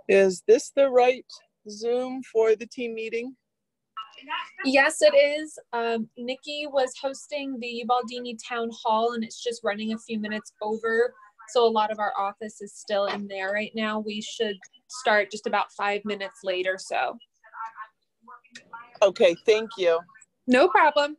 Is this the right Zoom for the team meeting? Yes, it is. Nikki was hosting the Ubaldini Town Hall, and it's just running a few minutes over. So a lot of our office is still in there right now. We should start just about 5 minutes later. So. Okay, thank you. No problem.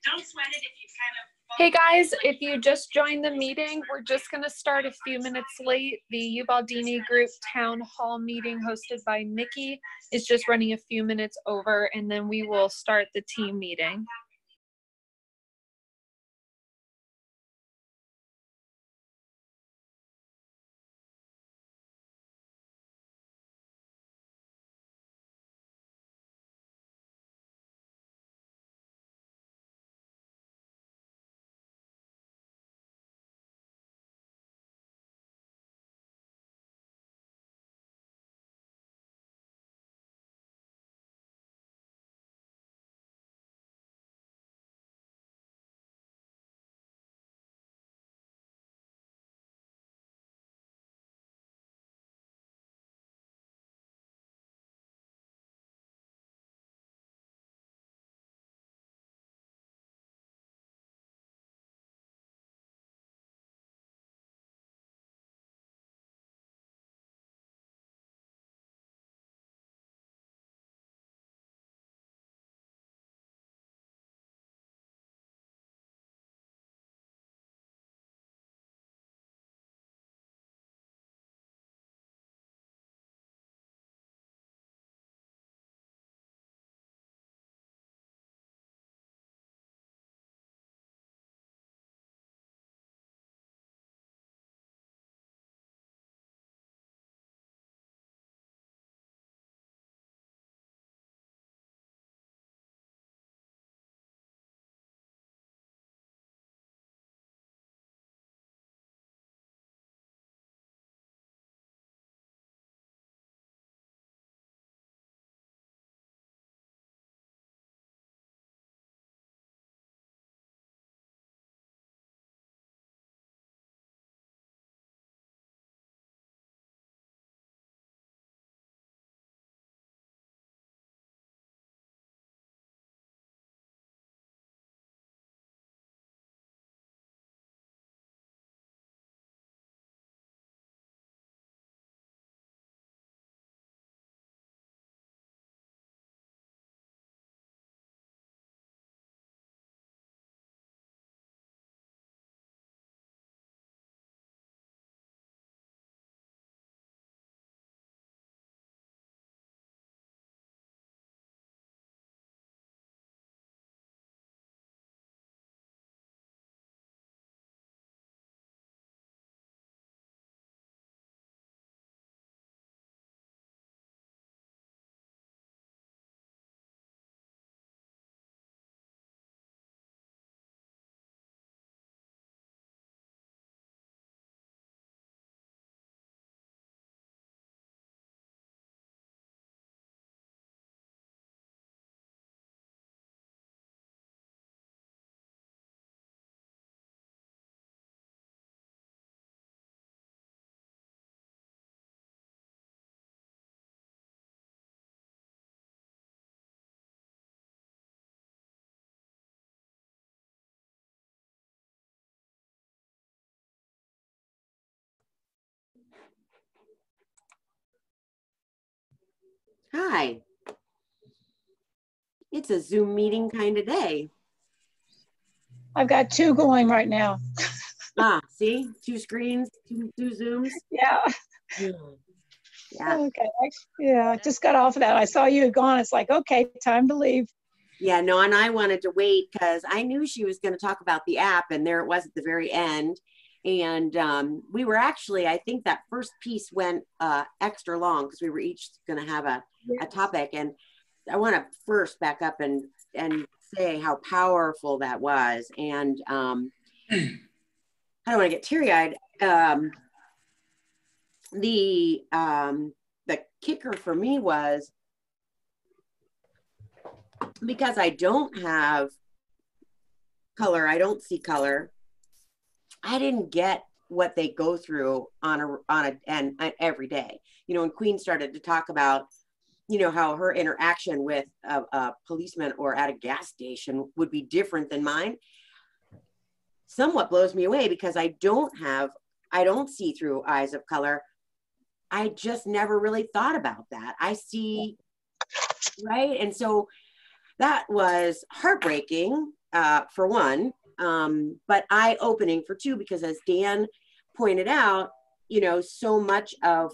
Don't sweat it if you kind of. Hey guys, if you just joined the meeting, we're just going to start a few minutes late. The Ubaldini Group Town Hall meeting hosted by Nikki is just running a few minutes over, and then we will start the team meeting. Hi. It's a Zoom meeting kind of day. I've got two going right now. See, two screens, two Zooms. Yeah. Yeah. Okay. Yeah, I just got off of that. I saw you had gone. It's like, okay, time to leave. Yeah, no, and I wanted to wait because I knew she was going to talk about the app, and there it was at the very end. And we were actually, I think that first piece went extra long because we were each going to have a topic. And I want to first back up and say how powerful that was. And I don't want to get teary-eyed. The kicker for me was, because I don't have color, I don't see color, I didn't get what they go through on every day. You know, when Queen started to talk about, you know, how her interaction with a policeman or at a gas station would be different than mine, somewhat blows me away because I don't see through eyes of color. I just never really thought about that. I see, right? And so that was heartbreaking for one, but eye-opening for two, because as Dan pointed out, you know, so much of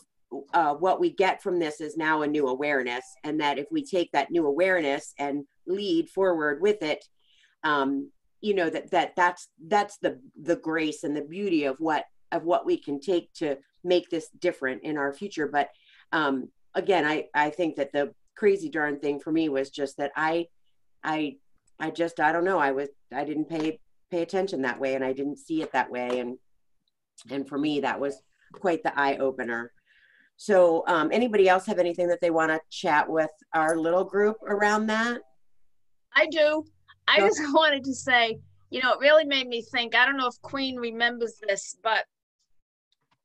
what we get from this is now a new awareness, and that if we take that new awareness and lead forward with it, you know, that's the grace and the beauty of what we can take to make this different in our future. But again, I think that the crazy darn thing for me was just that I don't know, I didn't pay attention that way, and I didn't see it that way, and for me that was quite the eye opener. So anybody else have anything that they want to chat with our little group around that? I do. I just wanted to say, you know, it really made me think. I don't know if Queen remembers this, but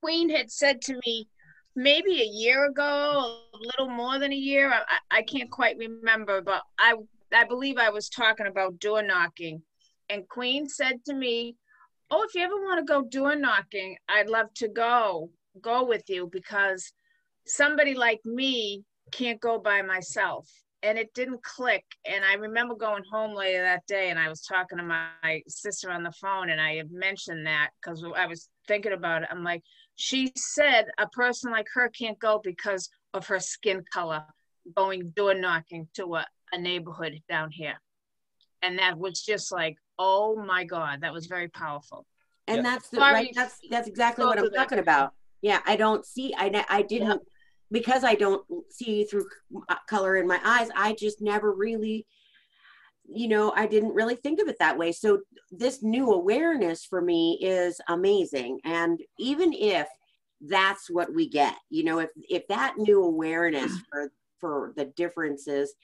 Queen had said to me maybe a year ago, a little more than a year, I can't quite remember, but I believe I was talking about door knocking, and Queen said to me, oh, if you ever want to go door knocking, I'd love to go with you, because somebody like me can't go by myself. And it didn't click. And I remember going home later that day, and I was talking to my sister on the phone, and I had mentioned that because I was thinking about it. I'm like, she said a person like her can't go because of her skin color, going door knocking to a neighborhood down here. And that was just like, oh my God, that was very powerful. And that's that's exactly what I'm talking about. Yeah, I don't see, I didn't, because I don't see through color in my eyes, I just never really, you know, I didn't really think of it that way. So this new awareness for me is amazing. And even if that's what we get, you know, if that new awareness for the differences,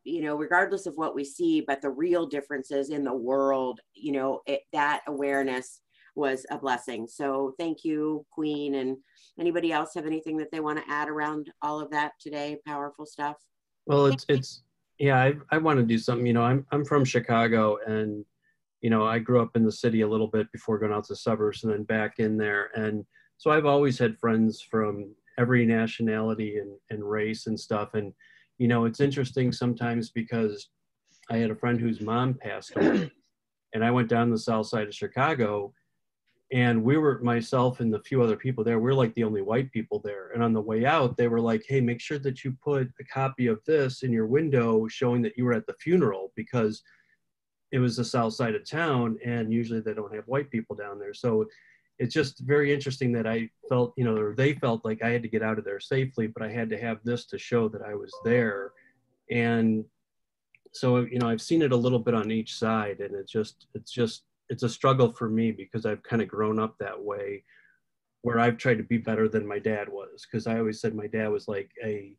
you know, regardless of what we see, but the real differences in the world, you know, that awareness was a blessing. So thank you, Queen. And anybody else have anything that they want to add around all of that today? Powerful stuff. Well, yeah, I want to do something. You know, I'm from Chicago, and you know, I grew up in the city a little bit before going out to the suburbs and then back in there. And so I've always had friends from every nationality and race and stuff. And you know, it's interesting sometimes because I had a friend whose mom passed away, and I went down the south side of Chicago, and we were, myself and the few other people there, we're like the only white people there. And on the way out, they were like, hey, make sure that you put a copy of this in your window showing that you were at the funeral, because it was the south side of town, and usually they don't have white people down there. So it's just very interesting that I felt, you know, or they felt like I had to get out of there safely, but I had to have this to show that I was there. And so, you know, I've seen it a little bit on each side, and it's a struggle for me because I've kind of grown up that way, where I've tried to be better than my dad was. Because I always said my dad was like a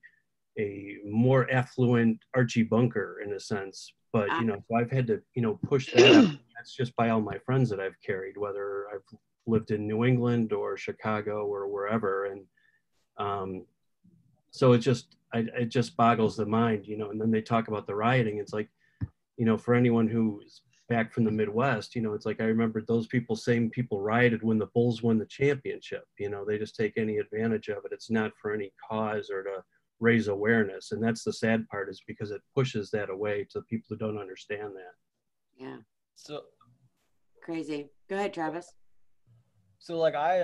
more affluent Archie Bunker in a sense. But, you know, so I've had to, you know, push that up. That's just by all my friends that I've carried, whether I've lived in New England or Chicago or wherever. And so it just boggles the mind, you know. And then they talk about the rioting. It's like, you know, for anyone who's back from the Midwest, you know, it's like, I remember those same people rioted when the Bulls won the championship. You know, they just take any advantage of it. It's not for any cause or to raise awareness. And that's the sad part, is because it pushes that away to people who don't understand that. Yeah. So Crazy. Go ahead, Travis. So like I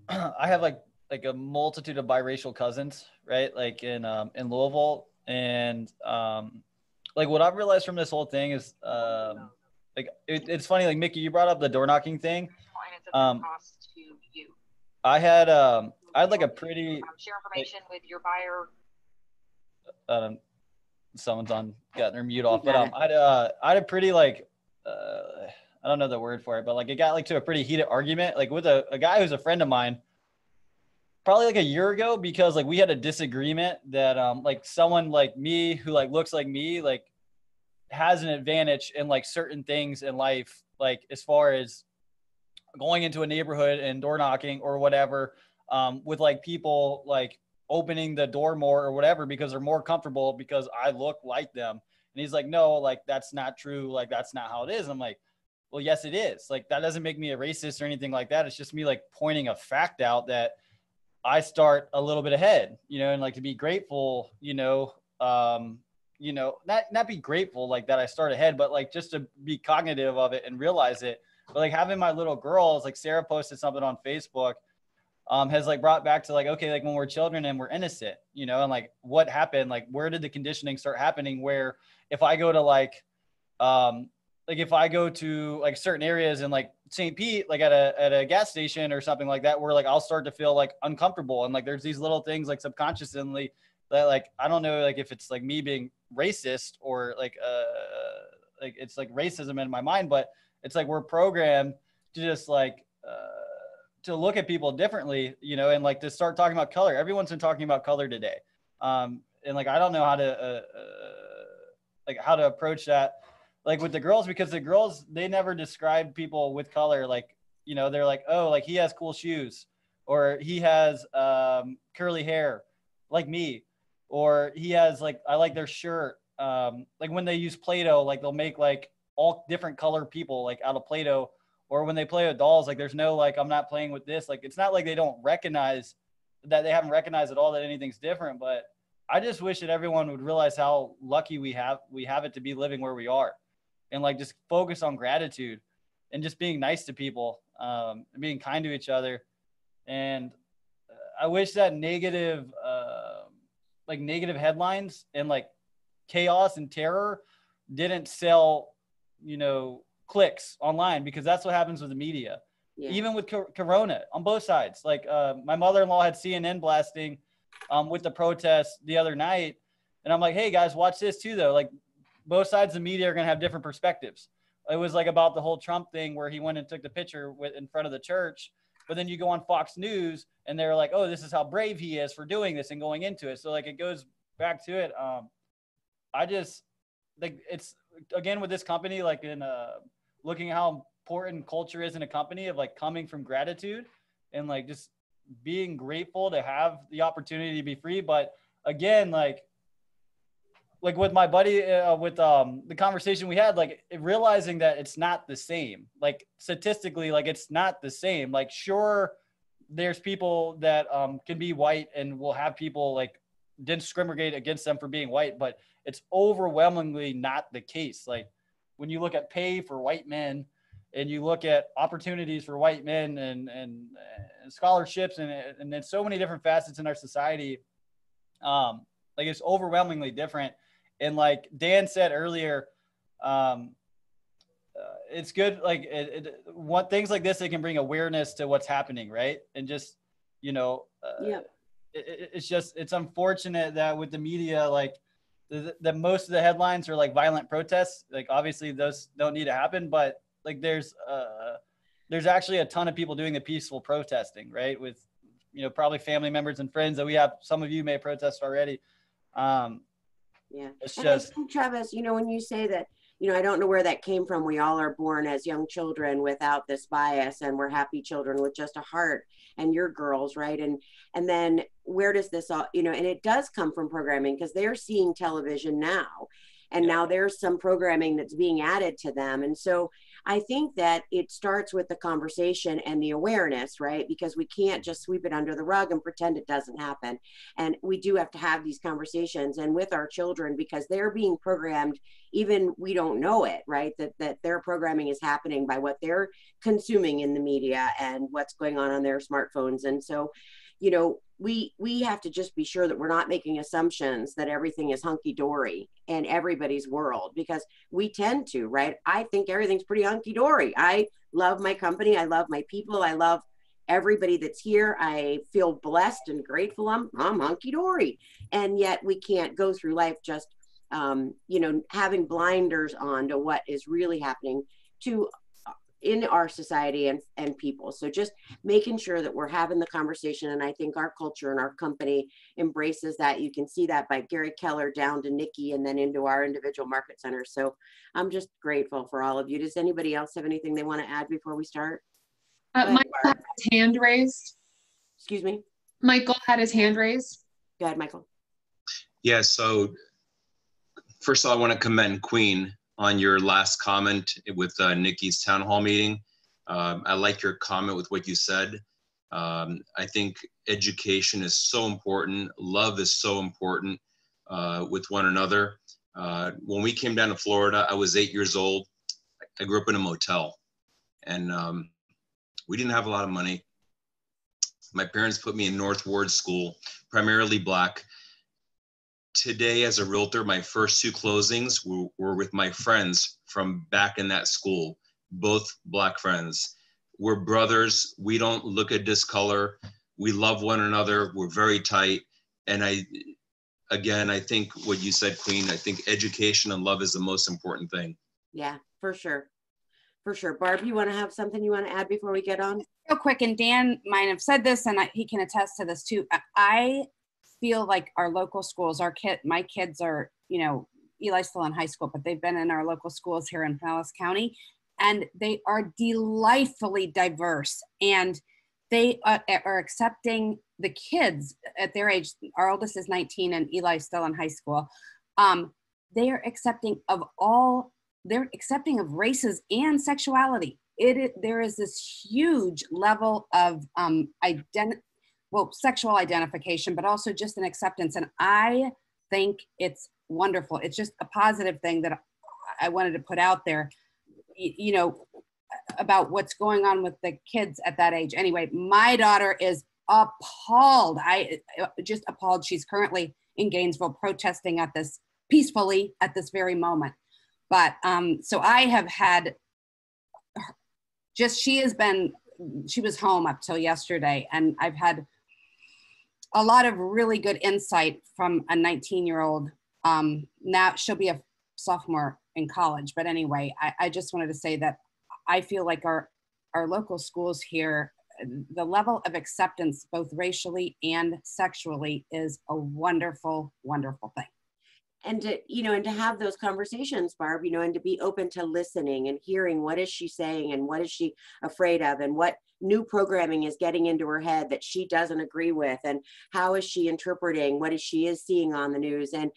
I have like a multitude of biracial cousins, right? Like in Louisville, and like what I've realized from this whole thing is like it's funny, like Mickey, you brought up the door knocking thing. I had like a pretty share information with your buyer. Someone's got their mute off, but I had a pretty like I don't know the word for it, but like it got like to a pretty heated argument like with a guy who's a friend of mine probably like a year ago, because like we had a disagreement that like someone like me who like looks like me like has an advantage in like certain things in life, like as far as going into a neighborhood and door knocking or whatever, with like people like opening the door more or whatever because they're more comfortable because I look like them. And he's like, no, like that's not true, like that's not how it is. I'm like, well, yes, it is. Like that doesn't make me a racist or anything like that. It's just me like pointing a fact out that I start a little bit ahead, you know, and like to be grateful, not be grateful like that I start ahead, but like just to be cognitive of it and realize it. But like having my little girls, like Sarah posted something on Facebook, has like brought back to like, okay, like when we're children and we're innocent, and like what happened, like where did the conditioning start happening, where if I go to like if I go to like certain areas in like St. Pete, like at a gas station or something like that, where like I'll start to feel like uncomfortable. And like, there's these little things like subconsciously that like, I don't know, like if it's like me being racist or like it's like racism in my mind, but it's like, we're programmed to just like, to look at people differently, and like to start talking about color. Everyone's been talking about color today. And like, I don't know how to approach that, like with the girls, because the girls, they never describe people with color. Like, they're like, oh, like he has cool shoes, or he has curly hair like me, or he has like, I like their shirt. Like when they use Play-Doh, like they'll make like all different color people like out of Play-Doh. Or when they play with dolls, like there's no, like, I'm not playing with this. Like, it's not like they don't recognize that, they haven't recognized at all that anything's different. But I just wish that everyone would realize how lucky we have it to be living where we are, and like just focus on gratitude and just being nice to people, and being kind to each other. And I wish that negative headlines and like chaos and terror didn't sell, clicks online, because that's what happens with the media. Yeah. Even with Corona on both sides. Like my mother-in-law had CNN blasting with the protests the other night. And I'm like, hey guys, watch this too though. Like both sides of the media are going to have different perspectives. It was like about the whole Trump thing where he went and took the picture in front of the church. But then you go on Fox News and they're like, oh, this is how brave he is for doing this and going into it. So like it goes back to it. I just like, it's again with this company, like in looking at how important culture is in a company, of like coming from gratitude and like just being grateful to have the opportunity to be free. But again, like with my buddy, with the conversation we had, like realizing that it's not the same, like statistically, like it's not the same. Like, sure, there's people that can be white and will have people like discriminate against them for being white, but it's overwhelmingly not the case. Like, when you look at pay for white men and you look at opportunities for white men and scholarships and then so many different facets in our society, like it's overwhelmingly different. And like Dan said earlier, it's good. Like what things like this, they can bring awareness to what's happening. Right. And just, it's unfortunate that with the media, like, that most of the headlines are like violent protests. Like obviously those don't need to happen, but like there's actually a ton of people doing the peaceful protesting, right? With, probably family members and friends that we have. Some of you may protest already. It's and just, I think, Travis, when you say that, I don't know where that came from. We all are born as young children without this bias, and we're happy children with just a heart, and you're girls, right? And then where does this all, and it does come from programming, because they're seeing television now, and now there's some programming that's being added to them. And so I think that it starts with the conversation and the awareness, right? Because we can't just sweep it under the rug and pretend it doesn't happen. And we do have to have these conversations and with our children, because they're being programmed, even we don't know it, right? That their programming is happening by what they're consuming in the media and what's going on their smartphones. And so, you know, we have to just be sure that we're not making assumptions that everything is hunky-dory in everybody's world, because we tend to, right? I think everything's pretty hunky-dory. I love my company. I love my people. I love everybody that's here. I feel blessed and grateful. I'm hunky-dory. And yet we can't go through life just, you know, having blinders on to what is really happening to in our society and people. So just making sure that we're having the conversation. And I think our culture and our company embraces that. You can see that by Gary Keller down to Nikki and then into our individual market centers. So I'm just grateful for all of you. Does anybody else have anything they want to add before we start? Michael had his hand raised. Excuse me? Michael had his hand raised. Go ahead, Michael. Yeah, so first of all, I want to commend Queen on your last comment with Nikki's town hall meeting. I like your comment with what you said. I think education is so important. Love is so important with one another. When we came down to Florida, I was 8 years old. I grew up in a motel, and we didn't have a lot of money. My parents put me in North Ward School, primarily Black. Today, as a realtor, my first 2 closings were with my friends from back in that school, both Black friends. We're brothers. We don't look at discolor. We love one another. We're very tight. And I think what you said, Queen, I think education and love is the most important thing. Yeah, for sure. For sure. Barb, you want to have something you want to add before we get on? Real quick, and Dan might have said this, and he can attest to this too. I feel like our local schools, my kids are, you know, Eli's still in high school, but they've been in our local schools here in Pinellas County, and they are delightfully diverse, and they are accepting the kids at their age. Our oldest is 19 and Eli's still in high school. They are accepting of races and sexuality. There is this huge level of sexual identification, but also just an acceptance. And I think it's wonderful. It's just a positive thing that I wanted to put out there, you know, about what's going on with the kids at that age. Anyway, my daughter is appalled. Just appalled. She's currently in Gainesville protesting peacefully at this very moment. But so I have had she was home up till yesterday, and I've had a lot of really good insight from a 19-year-old. Now she'll be a sophomore in college. But anyway, I just wanted to say that I feel like our local schools here, the level of acceptance, both racially and sexually, is a wonderful, wonderful thing. And to have those conversations, Barb, and to be open to listening and hearing what is she saying and what is she afraid of and what new programming is getting into her head that she doesn't agree with, and how is she interpreting what she is seeing on the news, and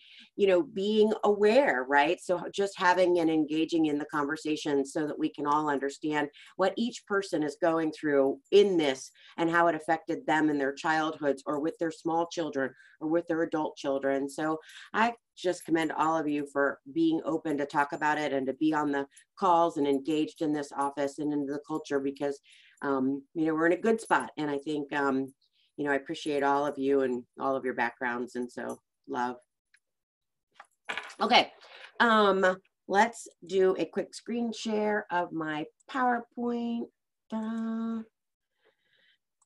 being aware, right? So just having and engaging in the conversation so that we can all understand what each person is going through in this and how it affected them in their childhoods or with their small children or with their adult children. So I just commend all of you for being open to talk about it and to be on the calls and engaged in this office and into the culture, because we're in a good spot. And I think, I appreciate all of you and all of your backgrounds. And so love. Okay. Let's do a quick screen share of my PowerPoint.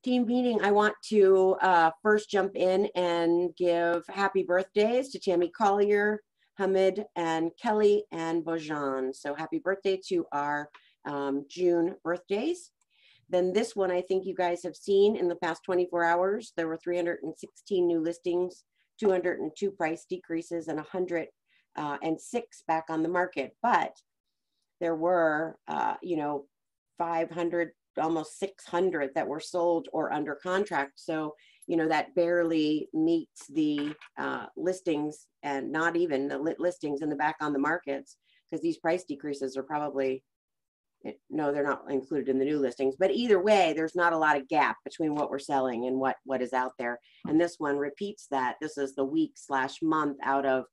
Team meeting. I want to first jump in and give happy birthdays to Tammy Collier, Hamid, and Kelly, and Bojan. So happy birthday to our June birthdays. Then this one, I think you guys have seen in the past 24 hours, there were 316 new listings, 202 price decreases, and 106 back on the market. But there were, 500, almost 600 that were sold or under contract. So, that barely meets the listings, and not even the listings in the back on the markets, because these price decreases are probably no, they're not included in the new listings, but either way, there's not a lot of gap between what we're selling and what is out there. And this one repeats that. This is the week/month out of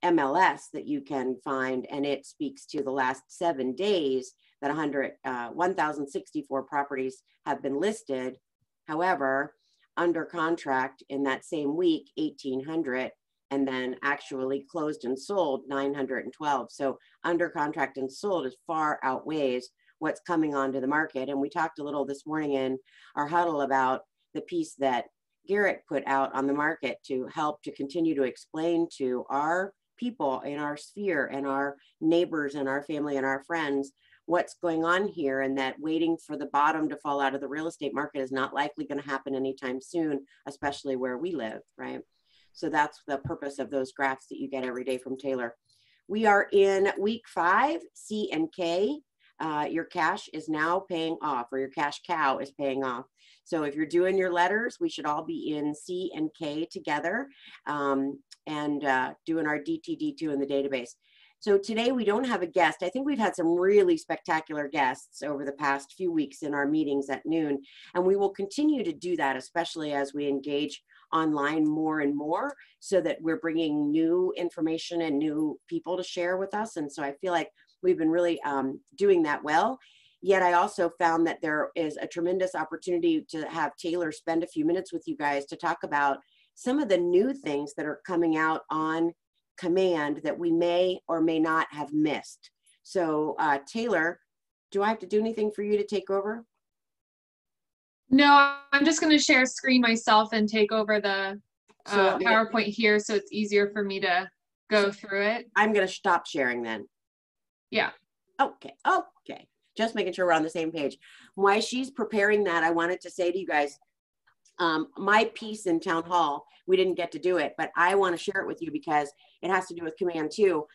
MLS that you can find, and it speaks to the last 7 days that 1,064 properties have been listed. However, under contract in that same week, 1,800, and then actually closed and sold 912. So under contract and sold is far outweighs what's coming onto the market. And we talked a little this morning in our huddle about the piece that Garrett put out on the market to help to continue to explain to our people in our sphere and our neighbors and our family and our friends what's going on here, and that waiting for the bottom to fall out of the real estate market is not likely going to happen anytime soon, especially where we live, right? So that's the purpose of those graphs that you get every day from Taylor. We are in week 5, C and K. Your cash is now paying off, or your cash cow is paying off. So if you're doing your letters, we should all be in C and K together and doing our DTD2 in the database. So today we don't have a guest. I think we've had some really spectacular guests over the past few weeks in our meetings at noon, and we will continue to do that, especially as we engage online more and more, so that we're bringing new information and new people to share with us. And so I feel like we've been really doing that well. Yet I also found that there is a tremendous opportunity to have Taylor spend a few minutes with you guys to talk about some of the new things that are coming out on command that we may or may not have missed. So Taylor, do I have to do anything for you to take over? No, I'm just going to share screen myself and take over the PowerPoint here, so it's easier for me to go through it. I'm going to stop sharing then. Yeah. Okay. Okay. Just making sure we're on the same page. While she's preparing that, I wanted to say to you guys, my piece in town hall, we didn't get to do it, but I want to share it with you because it has to do with command too.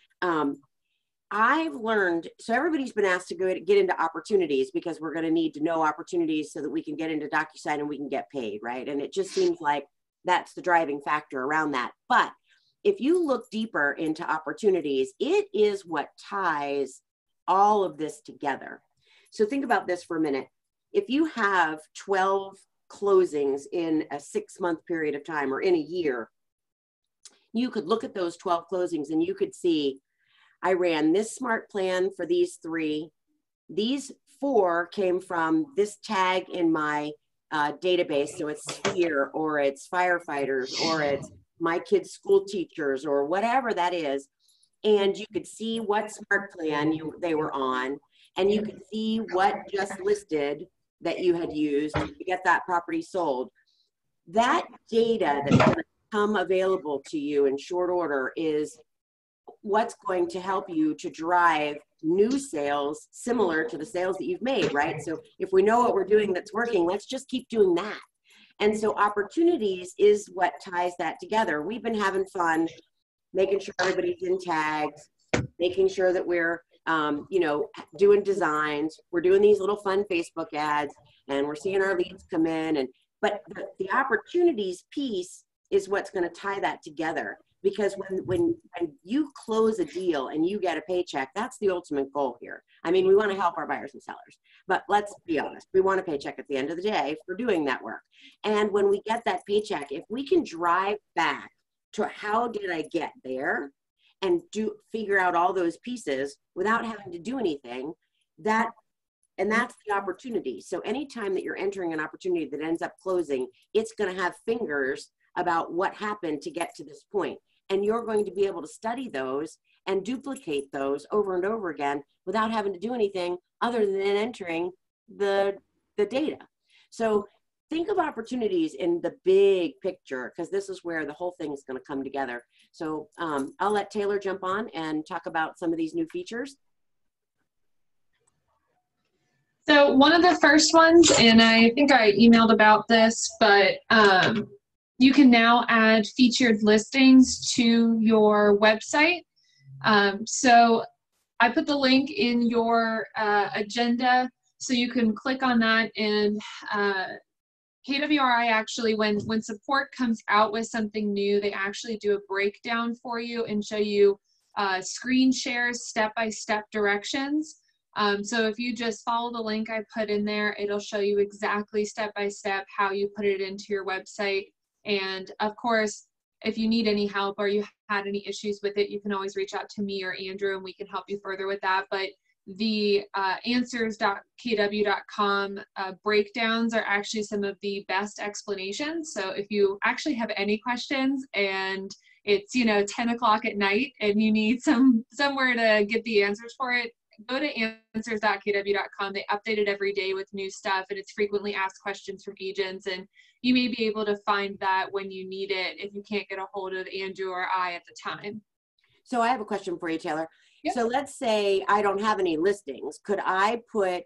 I've learned, so everybody's been asked to get into opportunities because we're going to need to know opportunities so that we can get into DocuSign and we can get paid, right? And it just seems like that's the driving factor around that. But if you look deeper into opportunities, it is what ties all of this together. So think about this for a minute. If you have 12 closings in a 6-month period of time or in a year, you could look at those 12 closings and you could see, I ran this smart plan for these 3. These 4 came from this tag in my database. So it's Sphere, or it's firefighters, or it's my kids' school teachers, or whatever that is. And you could see what smart plan they were on, and you could see what just listed that you had used to get that property sold. That data that's going to come available to you in short order is what's going to help you to drive new sales similar to the sales that you've made, right? So if we know what we're doing that's working, let's just keep doing that. And so opportunities is what ties that together. We've been having fun making sure everybody's in tags, making sure that we're you know, doing designs. We're doing these little fun Facebook ads, and we're seeing our leads come in. But the opportunities piece is what's going to tie that together. Because when you close a deal and you get a paycheck, that's the ultimate goal here. I mean, we want to help our buyers and sellers, but let's be honest, we want a paycheck at the end of the day for doing that work. And when we get that paycheck, if we can drive back to how did I get there and figure out all those pieces without having to do anything, that's the opportunity. So anytime that you're entering an opportunity that ends up closing, it's going to have fingers about what happened to get to this point. And you're going to be able to study those and duplicate those over and over again without having to do anything other than entering the data. So think of opportunities in the big picture, because this is where the whole thing is going to come together. So I'll let Taylor jump on and talk about some of these new features. So one of the first ones, and I think I emailed about this, but you can now add featured listings to your website. So I put the link in your agenda, so you can click on that. And KWRI actually, when support comes out with something new, they actually do a breakdown for you and show you screen shares, step-by-step directions. So if you just follow the link I put in there, it'll show you exactly step by step how you put it into your website. And of course, if you need any help or you had any issues with it, you can always reach out to me or Andrew and we can help you further with that. But the answers.kw.com breakdowns are actually some of the best explanations. So if you actually have any questions and it's, you know, 10 o'clock at night and you need somewhere to get the answers for it, go to answers.kw.com. They update it every day with new stuff, and it's frequently asked questions from agents, and you may be able to find that when you need it if you can't get a hold of Andrew or I at the time. So I have a question for you, Taylor. Yep. So let's say I don't have any listings. Could I put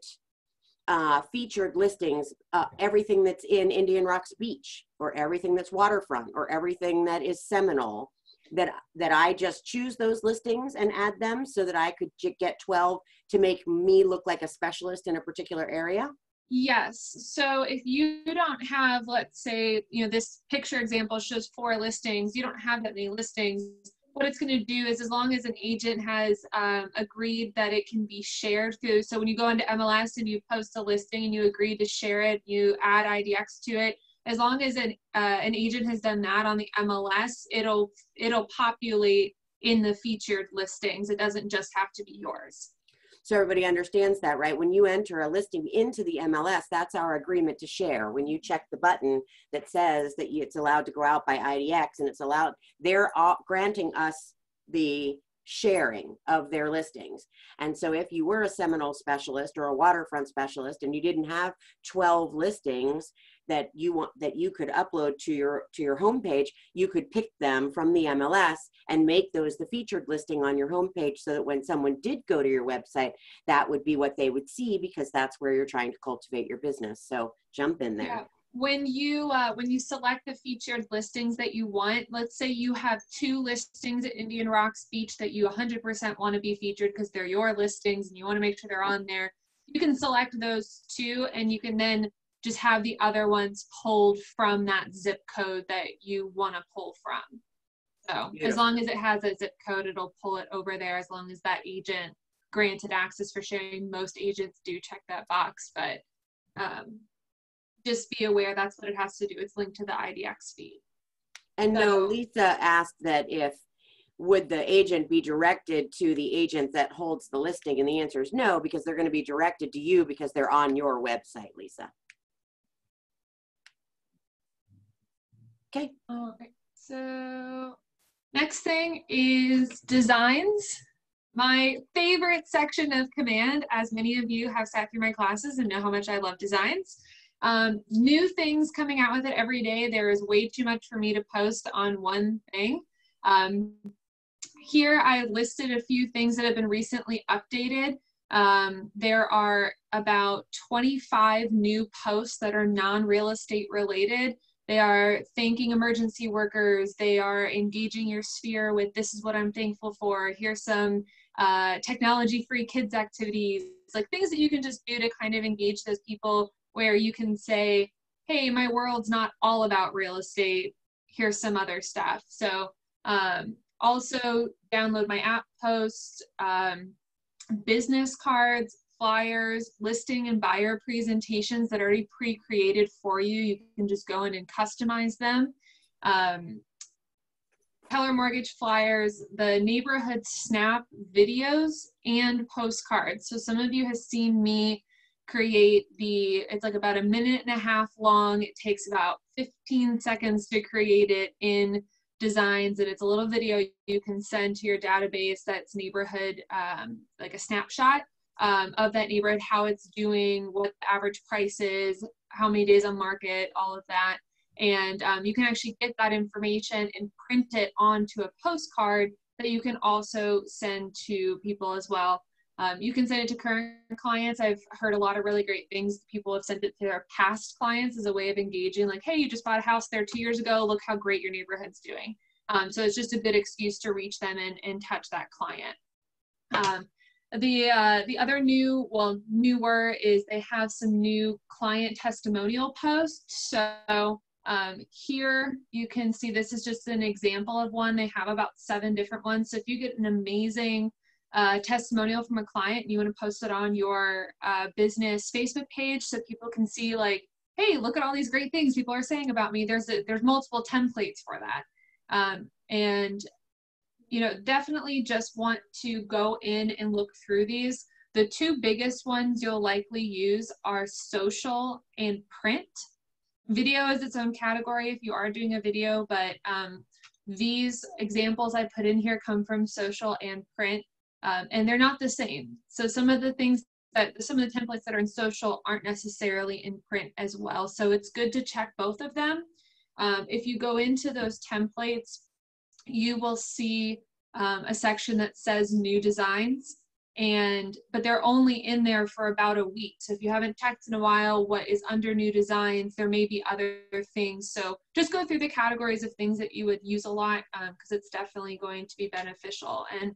featured listings, everything that's in Indian Rocks Beach, or everything that's waterfront, or everything that is Seminole, that I just choose those listings and add them so that I could get 12 to make me look like a specialist in a particular area? Yes. So if you don't have, let's say, you know, this picture example shows 4 listings, you don't have that many listings. What it's going to do is, as long as an agent has agreed that it can be shared through, so when you go into MLS and you post a listing and you agree to share it, you add IDX to it, as long as an agent has done that on the MLS, it'll populate in the featured listings. It doesn't just have to be yours. So everybody understands that, right? When you enter a listing into the MLS, that's our agreement to share. When you check the button that says that it's allowed to go out by IDX and it's allowed, they're granting us the sharing of their listings. And so if you were a Seminole specialist or a waterfront specialist and you didn't have 12 listings that you could upload to your homepage, you could pick them from the MLS and make those the featured listing on your homepage, so that when someone did go to your website, that would be what they would see, because that's where you're trying to cultivate your business. So jump in there. Yeah. When you select the featured listings that you want, let's say you have 2 listings at Indian Rocks Beach that you 100% want to be featured because they're your listings and you want to make sure they're on there, you can select those 2 and you can then just have the other ones pulled from that zip code that you want to pull from. So as long as it has a zip code, it'll pull it over there, as long as that agent granted access for sharing. Most agents do check that box, but just be aware that's what it has to do. It's linked to the IDX feed. And no, Lisa asked that would the agent be directed to the agent that holds the listing? And the answer is no, because they're going to be directed to you because they're on your website, Lisa. Okay. All right. So next thing is designs. My favorite section of Command, as many of you have sat through my classes and know how much I love designs. New things coming out with it every day. There is way too much for me to post on one thing. Here I listed a few things that have been recently updated. There are about 25 new posts that are non-real estate related. They are thanking emergency workers. They are engaging your sphere with, this is what I'm thankful for. Here's some technology-free kids activities, like things that you can just do to kind of engage those people, where you can say, hey, my world's not all about real estate. Here's some other stuff. So also download my app posts, business cards, flyers, listing and buyer presentations that are already pre-created for you. You can just go in and customize them. Keller Mortgage flyers, the neighborhood snap videos, and postcards. So some of you have seen me create it's like about 1.5 minutes long. It takes about 15 seconds to create it in Designs, and it's a little video you can send to your database that's neighborhood, like a snapshot of that neighborhood, how it's doing, what the average price is, how many days on market, all of that. And you can actually get that information and print it onto a postcard that you can also send to people as well. You can send it to current clients. I've heard a lot of really great things. People have sent it to their past clients as a way of engaging, like, hey, you just bought a house there 2 years ago. Look how great your neighborhood's doing. So it's just a good excuse to reach them and touch that client. The other newer is they have some new client testimonial posts. So here you can see, this is just an example of one. They have about 7 different ones. So if you get an amazing a testimonial from a client and you want to post it on your business Facebook page so people can see like, hey, look at all these great things people are saying about me. There's multiple templates for that. And, you know, definitely just want to go in and look through these. The two biggest ones you'll likely use are social and print. Video is its own category if you are doing a video, but these examples I put in here come from social and print, and they're not the same. So some of the templates that are in social aren't necessarily in print as well. So it's good to check both of them. If you go into those templates, you will see a section that says new designs, but they're only in there for about a week. So if you haven't checked in a while what is under new designs, there may be other things. So just go through the categories of things that you would use a lot, because it's definitely going to be beneficial. And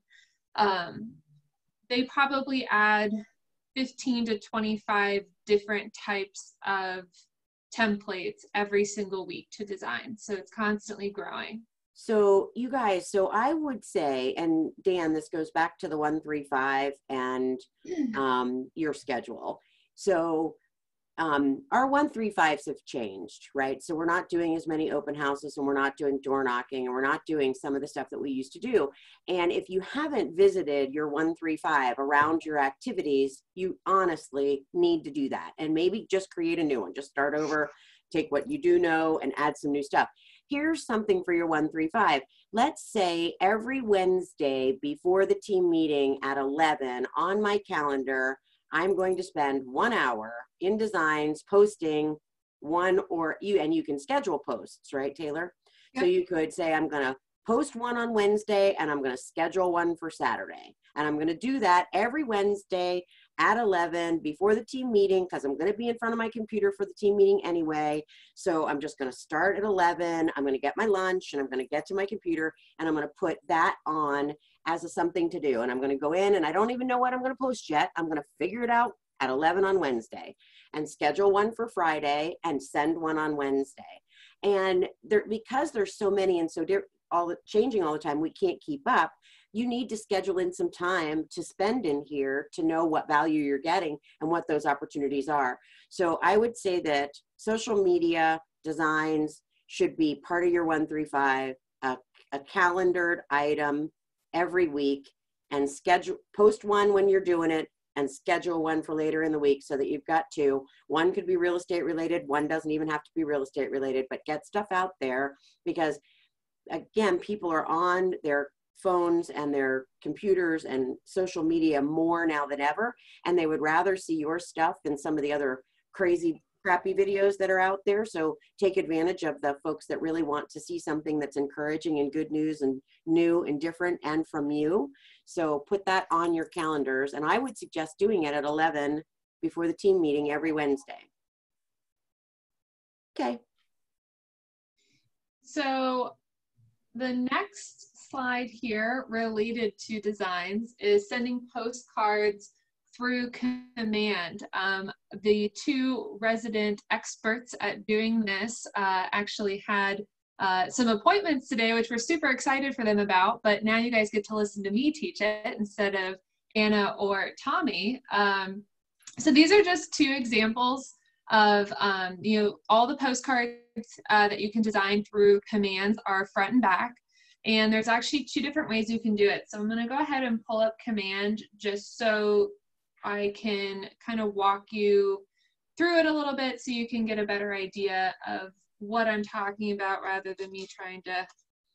they probably add 15 to 25 different types of templates every single week to design. So it's constantly growing. So you guys, so I would say, and Dan, this goes back to the 135 and your schedule. So our 135s have changed, right? So we're not doing as many open houses, and we're not doing door knocking, and we're not doing some of the stuff that we used to do. And if you haven't visited your 135 around your activities, you honestly need to do that. And maybe just create a new one, just start over, take what you do know and add some new stuff. Here's something for your 135. Let's say every Wednesday before the team meeting at 11 on my calendar, I'm going to spend 1 hour in designs posting one and you can schedule posts, right, Taylor? Yep. So you could say, I'm going to post one on Wednesday and I'm going to schedule one for Saturday. And I'm going to do that every Wednesday at 11 before the team meeting, because I'm going to be in front of my computer for the team meeting anyway. So I'm just going to start at 11. I'm going to get my lunch and I'm going to get to my computer and I'm going to put that on as something to do. And I'm going to go in and I don't even know what I'm going to post yet. I'm going to figure it out at 11 on Wednesday and schedule one for Friday and send one on Wednesday. And because there's so many and so changing all the time, we can't keep up. You need to schedule in some time to spend in here to know what value you're getting and what those opportunities are. So I would say that social media designs should be part of your 135, a calendared item every week, and post one when you're doing it and schedule one for later in the week so that you've got two. One could be real estate related. One doesn't even have to be real estate related, but get stuff out there because again, people are on their phones and their computers and social media more now than ever, and they would rather see your stuff than some of the other crazy crappy videos that are out there. So take advantage of the folks that really want to see something that's encouraging and good news and new and different and from you. So put that on your calendars, and I would suggest doing it at 11 before the team meeting every Wednesday. Okay. So the next slide here related to designs is sending postcards through command. The two resident experts at doing this actually had some appointments today, which we're super excited for them about, but now you guys get to listen to me teach it instead of Anna or Tommy. So these are just two examples of, all the postcards that you can design through commands are front and back. And there's actually two different ways you can do it. So I'm going to go ahead and pull up command just so I can kind of walk you through it a little bit so you can get a better idea of what I'm talking about rather than me trying to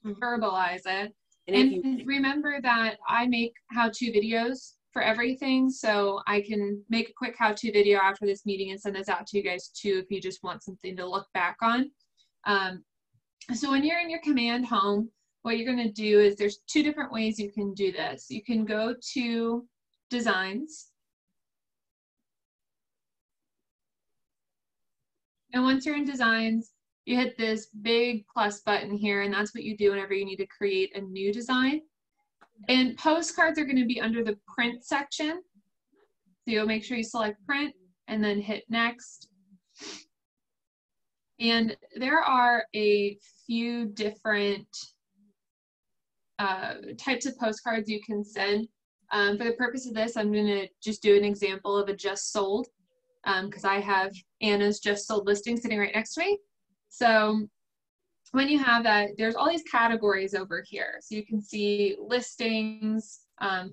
verbalize it. And remember that I make how-to videos for everything, so I can make a quick how-to video after this meeting and send this out to you guys too if you just want something to look back on. So when you're in your command home, what you're going to do is there's two different ways you can do this. You can go to designs. And once you're in designs, you hit this big plus button here, and that's what you do whenever you need to create a new design. And postcards are going to be under the print section. So you'll make sure you select print and then hit next. And there are a few different types of postcards you can send. For the purpose of this, I'm going to just do an example of a just sold, because I have Anna's just sold listing sitting right next to me. So when you have that, there's all these categories over here. So you can see listings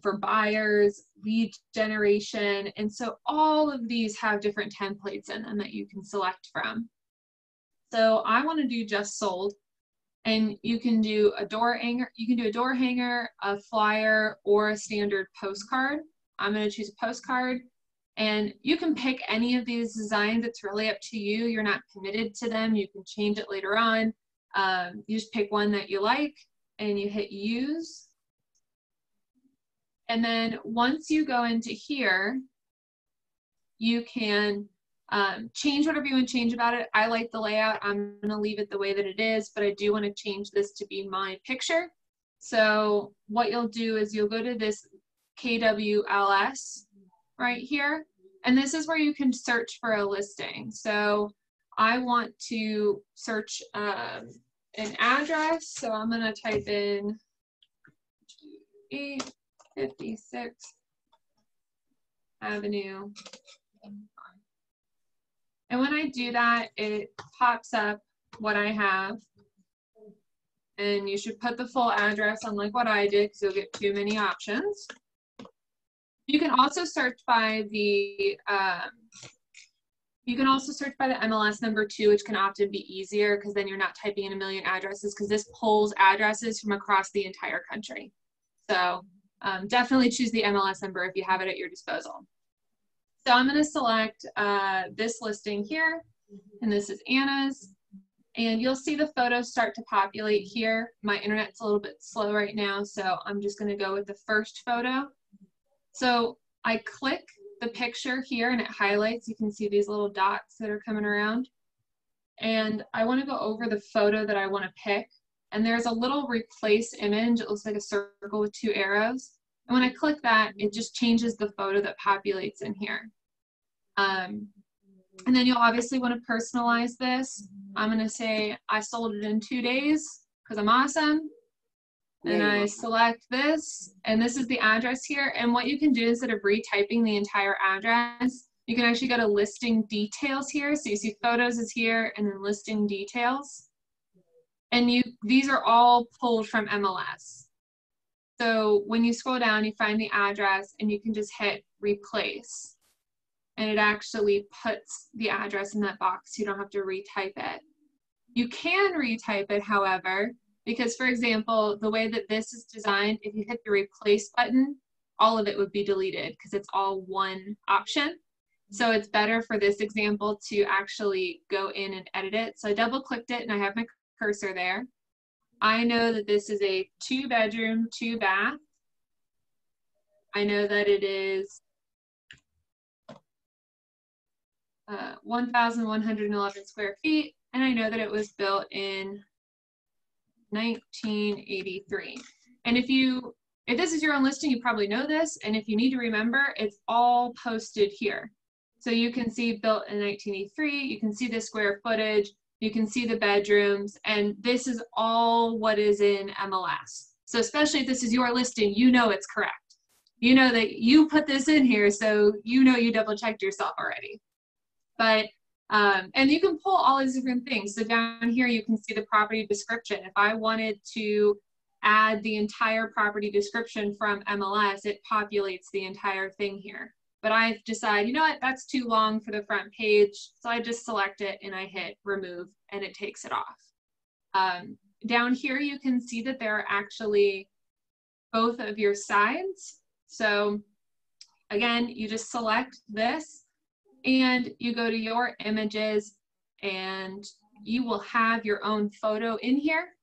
for buyers, lead generation. And so all of these have different templates in them that you can select from. So I want to do just sold, and you can do a door hanger, a flyer, or a standard postcard. I'm going to choose a postcard, and you can pick any of these designs. It's really up to you. You're not committed to them. You can change it later on. You just pick one that you like and you hit use. And then once you go into here, you can change whatever you want to change about it. I like the layout. I'm going to leave it the way that it is, but I do want to change this to be my picture. So what you'll do is you'll go to this KWLS right here, and this is where you can search for a listing. So I want to search an address, so I'm going to type in 856 Avenue. And when I do that, it pops up what I have. And you should put the full address, unlike what I did, because you'll get too many options. You can also search by the MLS number too, which can often be easier because then you're not typing in a million addresses, because this pulls addresses from across the entire country. So definitely choose the MLS number if you have it at your disposal. So I'm going to select this listing here, and this is Anna's. And you'll see the photos start to populate here. My internet's a little bit slow right now, so I'm just going to go with the first photo. So I click the picture here and it highlights. You can see these little dots that are coming around. And I want to go over the photo that I want to pick. And there's a little replace image. It looks like a circle with two arrows. And when I click that, it just changes the photo that populates in here. And then you'll obviously want to personalize this. I'm going to say I sold it in 2 days because I'm awesome. And I select this, and this is the address here. And what you can do instead of retyping the entire address, you can actually go to listing details here. So you see photos is here, and then listing details. And these are all pulled from MLS. So when you scroll down, you find the address, and you can just hit replace. And it actually puts the address in that box. You don't have to retype it. You can retype it, however, because, for example, the way that this is designed, if you hit the replace button, all of it would be deleted because it's all one option. So it's better for this example to actually go in and edit it. So I double clicked it and I have my cursor there. I know that this is a 2-bedroom, 2-bath. I know that it is 1,111 square feet, and I know that it was built in 1983. And if this is your own listing, you probably know this, and if you need to remember, it's all posted here. So you can see built in 1983, you can see the square footage, you can see the bedrooms, and this is all what is in MLS. So especially if this is your listing, you know it's correct. You know that you put this in here, so you know you double checked yourself already. But and you can pull all these different things. So down here, you can see the property description. If I wanted to add the entire property description from MLS, it populates the entire thing here. But I've decided, you know what, that's too long for the front page. So I just select it and I hit remove and it takes it off. Down here, you can see that there are actually both of your sides. So again, you just select this, and you go to your images and you will have your own photo in here.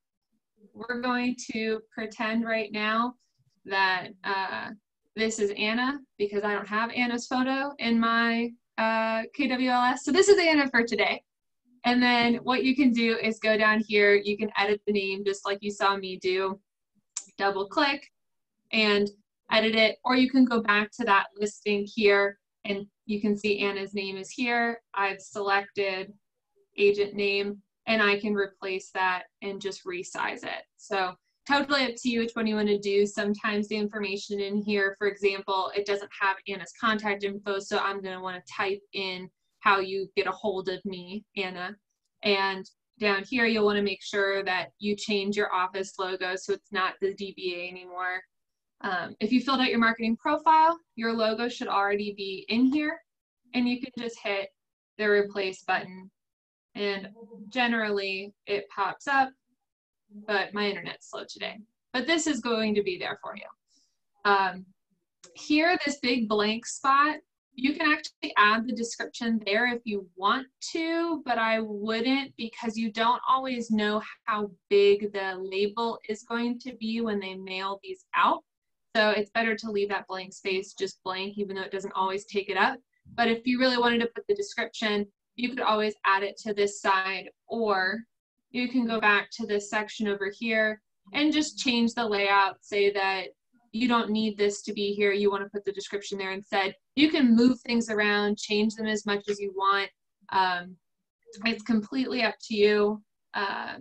We're going to pretend right now that this is Anna because I don't have Anna's photo in my KWLS. So this is Anna for today. And then what you can do is go down here, you can edit the name just like you saw me do. Double click and edit it, or you can go back to that listing here and you can see Anna's name is here. I've selected agent name and I can replace that and just resize it. So totally up to you which one you want to do. Sometimes the information in here, for example, it doesn't have Anna's contact info, so I'm going to want to type in how you get a hold of me, Anna. And down here, you'll want to make sure that you change your office logo so it's not the DBA anymore. If you filled out your marketing profile, your logo should already be in here, and you can just hit the replace button, and generally it pops up, but my internet's slow today. But this is going to be there for you. Here, this big blank spot, you can actually add the description there if you want to, but I wouldn't, because you don't always know how big the label is going to be when they mail these out. So it's better to leave that blank space just blank, even though it doesn't always take it up. But if you really wanted to put the description, you could always add it to this side, or you can go back to this section over here and just change the layout, say that you don't need this to be here, you want to put the description there instead. You can move things around, change them as much as you want. It's completely up to you. So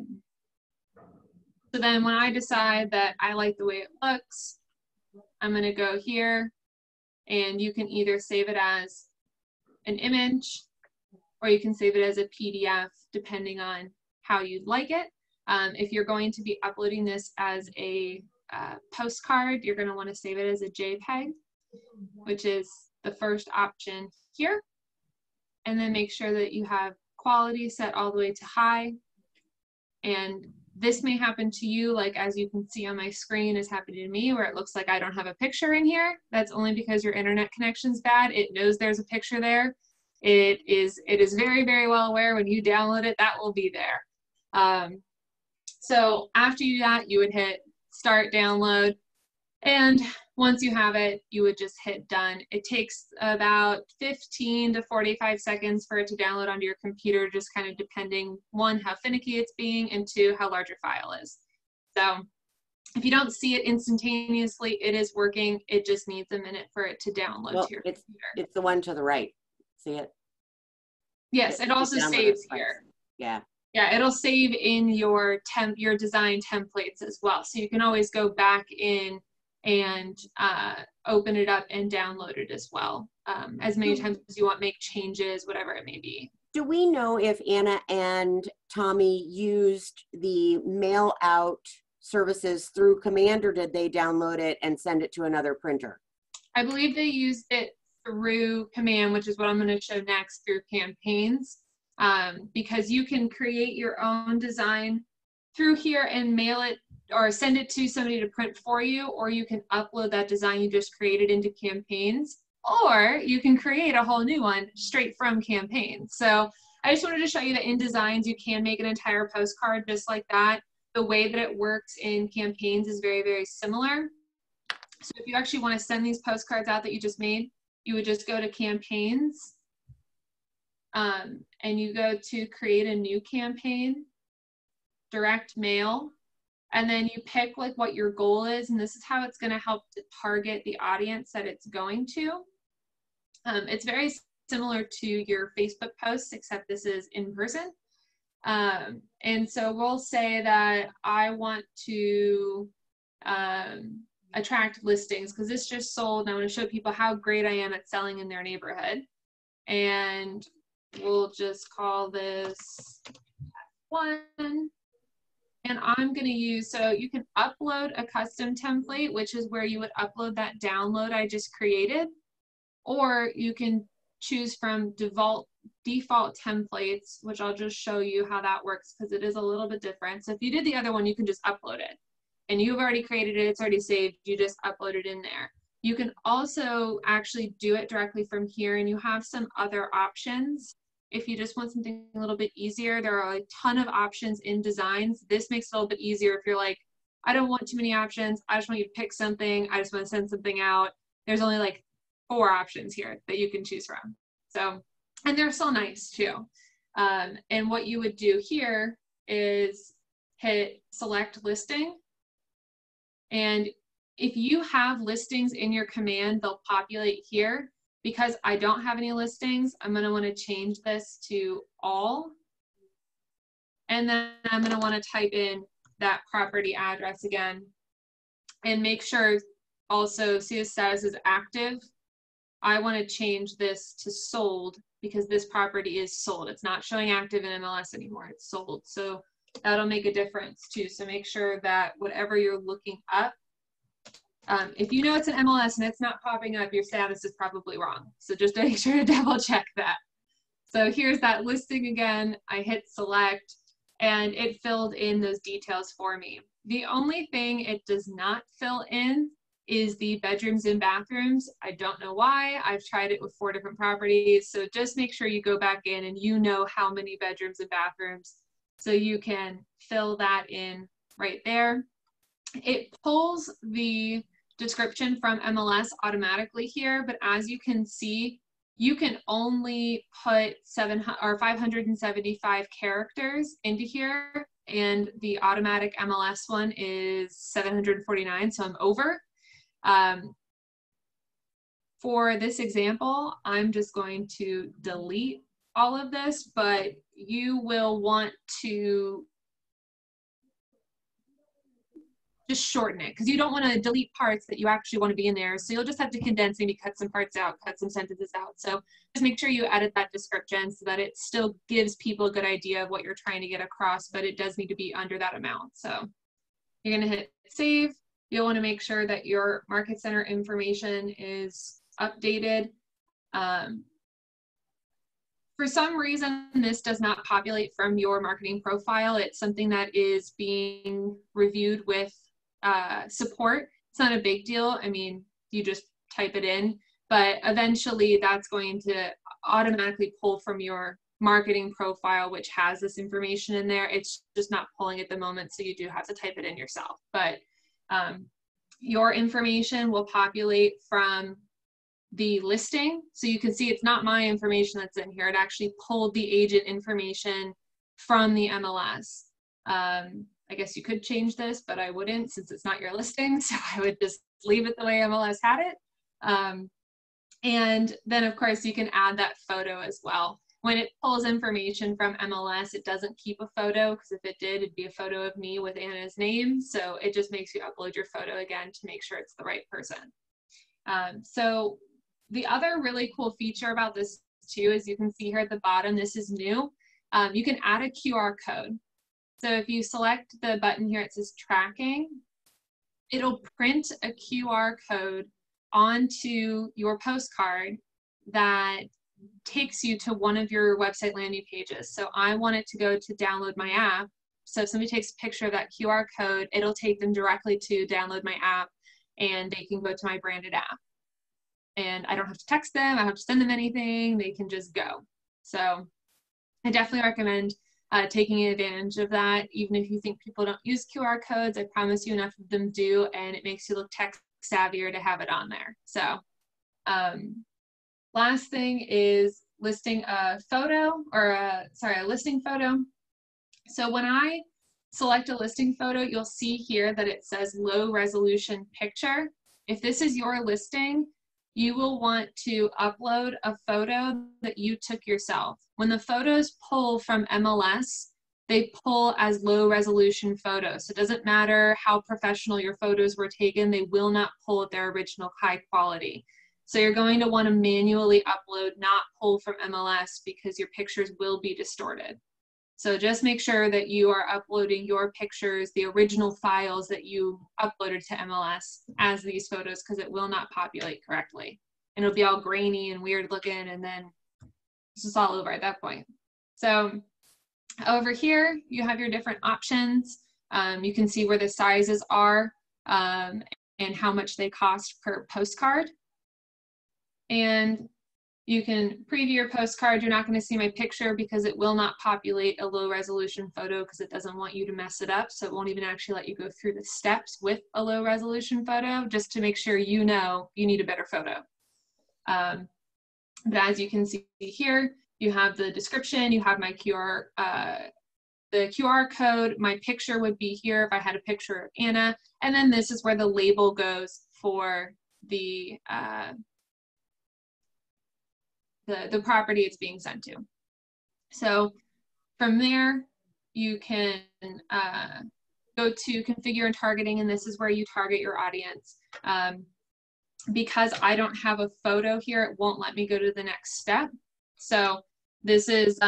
then when I decide that I like the way it looks, I'm going to go here, and you can either save it as an image or you can save it as a PDF, depending on how you'd like it. If you're going to be uploading this as a postcard, you're going to want to save it as a JPEG, which is the first option here. And then make sure that you have quality set all the way to high. And this may happen to you, like as you can see on my screen is happening to me, where it looks like I don't have a picture in here. That's only because your internet connection's bad. It knows there's a picture there. It is very, very well aware when you download it, that will be there. So after you do that, you would hit start download. And once you have it, you would just hit done. It takes about 15 to 45 seconds for it to download onto your computer, just kind of depending, one, how finicky it's being, and two, how large your file is. So if you don't see it instantaneously, it is working. It just needs a minute for it to download to your computer. It's the one to the right. See it? Yes, it also saves here. Yeah. Yeah, it'll save in your design templates as well. So you can always go back in and open it up and download it as well, as many times as you want, make changes, whatever it may be. Do we know if Anna and Tommy used the mail out services through Command, or did they download it and send it to another printer? I believe they used it through Command, which is what I'm going to show next, through Campaigns, because you can create your own design through here and mail it or send it to somebody to print for you, or you can upload that design you just created into Campaigns, or you can create a whole new one straight from Campaigns. So I just wanted to show you that in Designs, you can make an entire postcard just like that. The way that it works in Campaigns is very, very similar. So if you actually want to send these postcards out that you just made, you would just go to Campaigns, and you go to create a new campaign, direct mail, and then you pick like what your goal is, and this is how it's going to help to target the audience that it's going to. It's very similar to your Facebook posts, except this is in person. And so we'll say that I want to attract listings, because this just sold and I want to show people how great I am at selling in their neighborhood. And we'll just call this one. And I'm going to use, so you can upload a custom template, which is where you would upload that download I just created, or you can choose from default templates, which I'll just show you how that works because it is a little bit different. So if you did the other one, you can just upload it. And you've already created it, it's already saved, you just upload it in there. You can also actually do it directly from here, and you have some other options. If you just want something a little bit easier, there are a ton of options in Designs. This makes it a little bit easier if you're like, I don't want too many options, I just want you to pick something, I just want to send something out. There's only like 4 options here that you can choose from. So, and they're still nice too. And what you would do here is hit select listing. And if you have listings in your command, they'll populate here. Because I don't have any listings, I'm going to want to change this to all. And then I'm going to want to type in that property address again. And make sure also, see the status is active. I want to change this to sold because this property is sold. It's not showing active in MLS anymore, it's sold. So that'll make a difference too. So make sure that whatever you're looking up, if you know it's an MLS and it's not popping up, your status is probably wrong. So just make sure to double check that. So here's that listing again. I hit select and it filled in those details for me. The only thing it does not fill in is the bedrooms and bathrooms. I don't know why. I've tried it with 4 different properties. So just make sure you go back in and you know how many bedrooms and bathrooms so you can fill that in right there. It pulls the description from MLS automatically here, but as you can see, you can only put 575 characters into here, and the automatic MLS one is 749, so I'm over. For this example, I'm just going to delete all of this, but you will want to just shorten it because you don't want to delete parts that you actually want to be in there. So you'll just have to condense, maybe cut some parts out, cut some sentences out. So just make sure you edit that description so that it still gives people a good idea of what you're trying to get across, but it does need to be under that amount. So you're going to hit save. You'll want to make sure that your market center information is updated. For some reason, this does not populate from your marketing profile. It's something that is being reviewed with support. It's not a big deal. I mean, you just type it in, but eventually that's going to automatically pull from your marketing profile, which has this information in there. It's just not pulling at the moment, so you do have to type it in yourself. But your information will populate from the listing. So you can see it's not my information that's in here. It actually pulled the agent information from the MLS. I guess you could change this, but I wouldn't since it's not your listing. So I would just leave it the way MLS had it. And then of course you can add that photo as well. When it pulls information from MLS, it doesn't keep a photo because if it did, it'd be a photo of me with Anna's name. So it just makes you upload your photo again to make sure it's the right person. So the other really cool feature about this too is you can see here at the bottom, this is new. You can add a QR code. So if you select the button here, it says tracking, it'll print a QR code onto your postcard that takes you to one of your website landing pages. So I want it to go to download my app. So if somebody takes a picture of that QR code, it'll take them directly to download my app and they can go to my branded app. And I don't have to text them, I don't have to send them anything, they can just go. So I definitely recommend taking advantage of that. Even if you think people don't use QR codes, I promise you enough of them do, and it makes you look tech savvier to have it on there. So last thing is listing a photo, or a listing photo. So when I select a listing photo, you'll see here that it says low resolution picture. If this is your listing, you will want to upload a photo that you took yourself. When the photos pull from MLS, they pull as low resolution photos. So it doesn't matter how professional your photos were taken, they will not pull at their original high quality. So you're going to want to manually upload, not pull from MLS, because your pictures will be distorted. So just make sure that you are uploading your pictures, the original files that you uploaded to MLS as these photos, because it will not populate correctly. And it'll be all grainy and weird looking, and then it's just all over at that point. So over here, you have your different options. You can see where the sizes are and how much they cost per postcard. And you can preview your postcard. You're not going to see my picture because it will not populate a low resolution photo because it doesn't want you to mess it up. So it won't even actually let you go through the steps with a low resolution photo, just to make sure you know you need a better photo. But as you can see here, you have the description, you have my the QR code, my picture would be here if I had a picture of Anna, and then this is where the label goes for the property it's being sent to. So from there, you can go to configure and targeting, and this is where you target your audience. Because I don't have a photo here, it won't let me go to the next step. So this is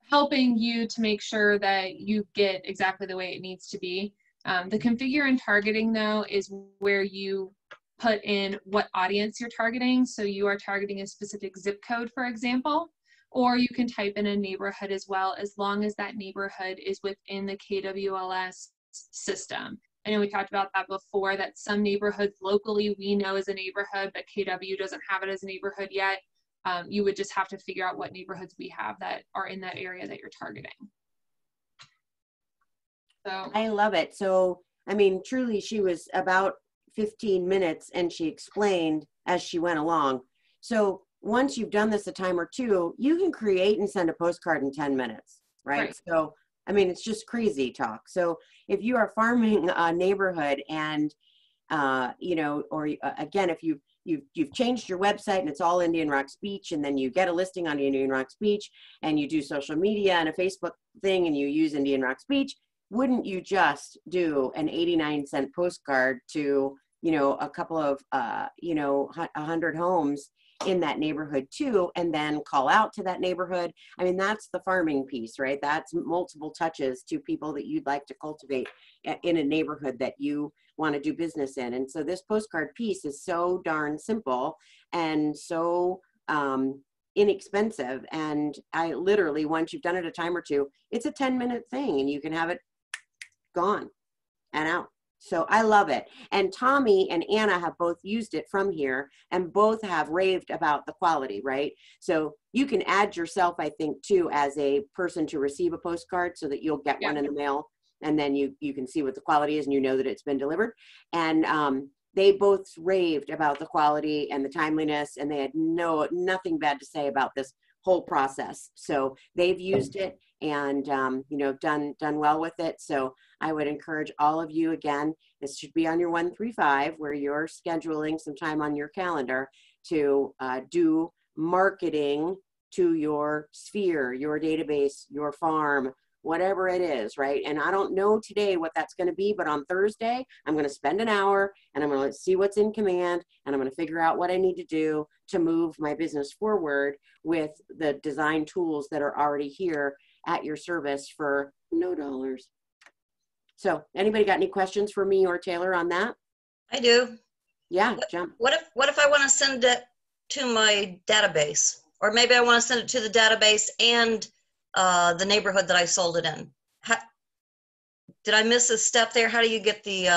helping you to make sure that you get exactly the way it needs to be. The configure and targeting, though, is where you put in what audience you're targeting. So you are targeting a specific zip code, for example, or you can type in a neighborhood as well, as long as that neighborhood is within the KWLS system. I know we talked about that before, that some neighborhoods locally we know as a neighborhood, but KW doesn't have it as a neighborhood yet. You would just have to figure out what neighborhoods we have that are in that area that you're targeting. So I love it. So, I mean, truly, she was about 15 minutes and she explained as she went along. So once you've done this a time or two, you can create and send a postcard in 10 minutes, right? So, I mean, it's just crazy talk. So if you are farming a neighborhood and, you know, or again, if you've changed your website and it's all Indian Rocks Beach, and then you get a listing on Indian Rocks Beach and you do social media and a Facebook thing and you use Indian Rocks Beach, wouldn't you just do an 89-cent postcard to, you know, a couple of, you know, 100 homes in that neighborhood too, and then call out to that neighborhood? I mean, that's the farming piece, right? That's multiple touches to people that you'd like to cultivate in a neighborhood that you want to do business in. And so this postcard piece is so darn simple and so inexpensive. And I literally, once you've done it a time or two, it's a 10-minute thing and you can have it gone and out. So I love it. And Tommy and Anna have both used it from here and both have raved about the quality, right? So you can add yourself, I think, too, as a person to receive a postcard so that you'll get one in the mail, and then you can see what the quality is and you know that it's been delivered. And they both raved about the quality and the timeliness, and they had nothing bad to say about this whole process. So they've used it and you know, done well with it. So I would encourage all of you, again, this should be on your 135 where you're scheduling some time on your calendar to do marketing to your sphere, your database, your farm, whatever it is, right? And I don't know today what that's going to be, but on Thursday, I'm going to spend an hour and I'm going to see what's in command and I'm going to figure out what I need to do to move my business forward with the design tools that are already here at your service for no dollars. So anybody got any questions for me or Taylor on that? I do. Yeah, jump. What if I want to send it to my database, or maybe I want to send it to the database and the neighborhood that I sold it in? Did I miss a step there? How do you get the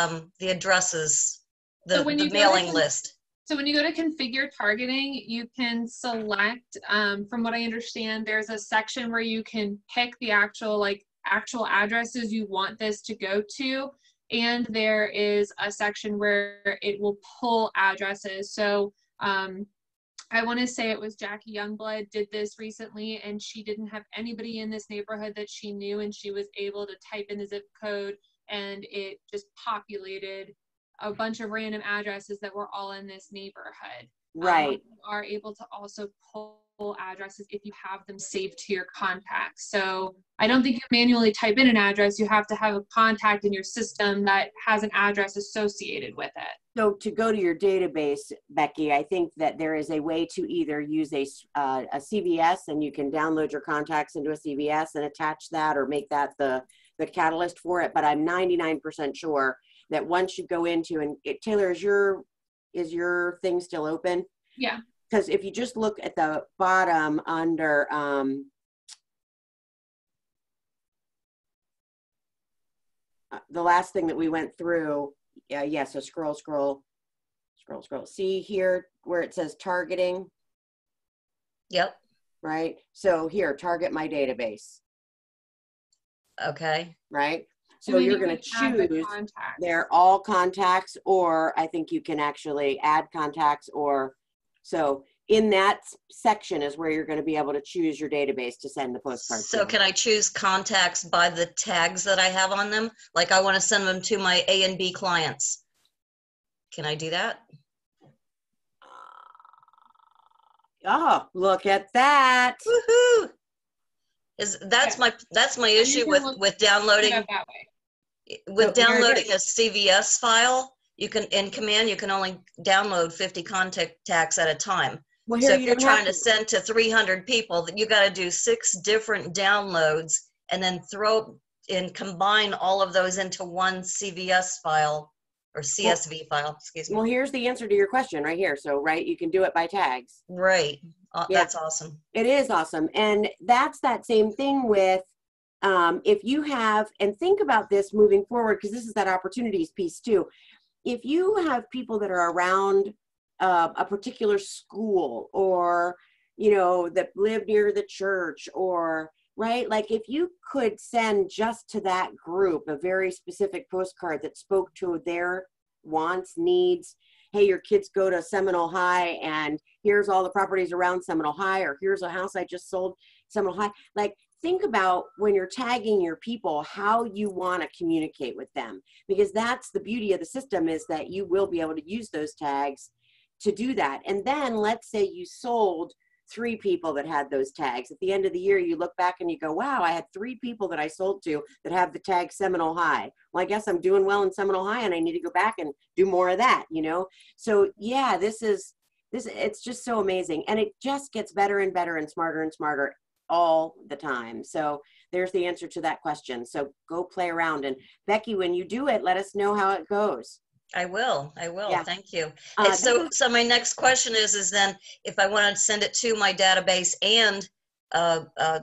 addresses, the mailing list? So when you go to configure targeting, you can select, from what I understand, there's a section where you can pick the actual addresses you want this to go to. And there is a section where it will pull addresses. So I want to say it was Jackie Youngblood did this recently, and she didn't have anybody in this neighborhood that she knew, and she was able to type in the zip code and it just populated a bunch of random addresses that were all in this neighborhood. Right. You are able to also pull addresses if you have them saved to your contacts. So I don't think you manually type in an address. You have to have a contact in your system that has an address associated with it. So to go to your database, Becky, I think that there is a way to either use a CVS, and you can download your contacts into a CVS and attach that or make that the catalyst for it. But I'm 99% sure that once you go into, and Taylor, is your thing still open? Yeah. Because if you just look at the bottom under the last thing that we went through, yeah, so scroll. See here where it says targeting? Yep. Right? So here, target my database. Okay. Right? So you're going to choose, they're all contacts, or I think you can actually add contacts, or so in that section is where you're going to be able to choose your database to send the postcard. So can I choose contacts by the tags that I have on them? Like I want to send them to my A and B clients. Can I do that? Oh, look at that. Woohoo! That's my issue with downloading. That way. With So here it downloading is. a CVS file, you can, in Command, you can only download 50 contacts at a time. Well, So here if you you're don't have trying to send to 300 people, that you got to do 6 different downloads and then throw and combine all of those into one CVS file or CSV file, excuse me. Well, here's the answer to your question right here. So, right, you can do it by tags. Right. Yeah. That's awesome. It is awesome. And that's that same thing with if you have, and think about this moving forward, because this is that opportunities piece too. If you have people that are around a particular school, or, you know, that live near the church, or, right, like if you could send just to that group a very specific postcard that spoke to their wants, needs. Hey, your kids go to Seminole High, and here's all the properties around Seminole High, or here's a house I just sold Seminole High. Like, think about when you're tagging your people, how you want to communicate with them, because that's the beauty of the system, is that you will be able to use those tags to do that. And then let's say you sold 3 people that had those tags. At the end of the year, you look back and you go, wow, I had 3 people that I sold to that have the tag Seminole High. Well, I guess I'm doing well in Seminole High, and I need to go back and do more of that, you know? So yeah, it's just so amazing. And it just gets better and better and smarter all the time. So there's the answer to that question. So go play around. And Becky, when you do it, let us know how it goes. I will. Yeah. Thank you. And so my next question is then if I want to send it to my database and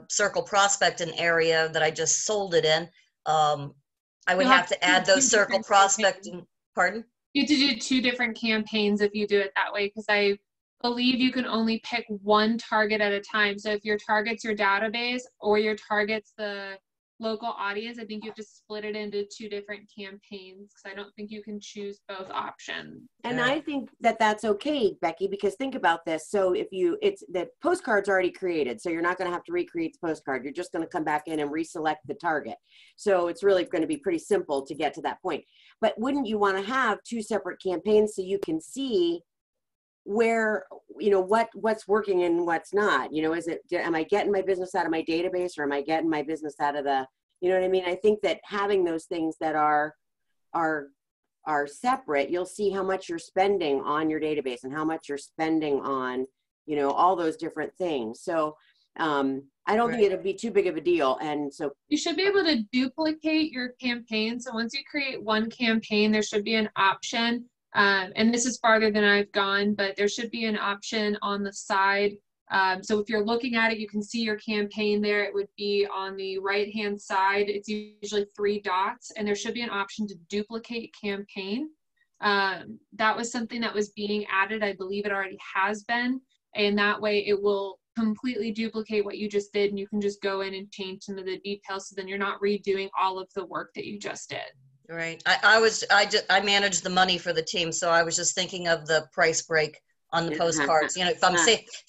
Circle Prospecting area that I just sold it in, I would have to add those Circle Prospecting. Pardon? You have to do 2 different campaigns if you do it that way, because I believe you can only pick one target at a time. So if your target's your database or your target's the local audience, I think you have to split it into 2 different campaigns, because I don't think you can choose both options. And I think that that's okay, Becky, because think about this. So if it's the postcard's already created, so you're not going to have to recreate the postcard. You're just going to come back in and reselect the target. So it's really going to be pretty simple to get to that point. But wouldn't you want to have 2 separate campaigns so you can see where, you know, what's working and what's not? You know, am I getting my business out of my database, or am I getting my business out of the, you know what I mean? I think that having those things that are separate, you'll see how much you're spending on your database and how much you're spending on, you know, all those different things. So I don't think it'll be too big of a deal. And so you should be able to duplicate your campaign. So once you create one campaign, there should be an option. And this is farther than I've gone, but there should be an option on the side. So if you're looking at it, you can see your campaign there. It would be on the right-hand side. It's usually 3 dots, and there should be an option to duplicate campaign. That was something that was being added. I believe it already has been. And that way it will completely duplicate what you just did, and you can just go in and change some of the details. So then you're not redoing all of the work that you just did. Right. I manage the money for the team, so I was just thinking of the price break on the postcards. You know, if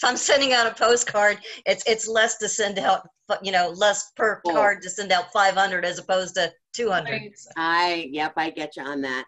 I'm sending out a postcard, it's less to send out, you know, less per card to send out 500 as opposed to 200. Yep, I get you on that.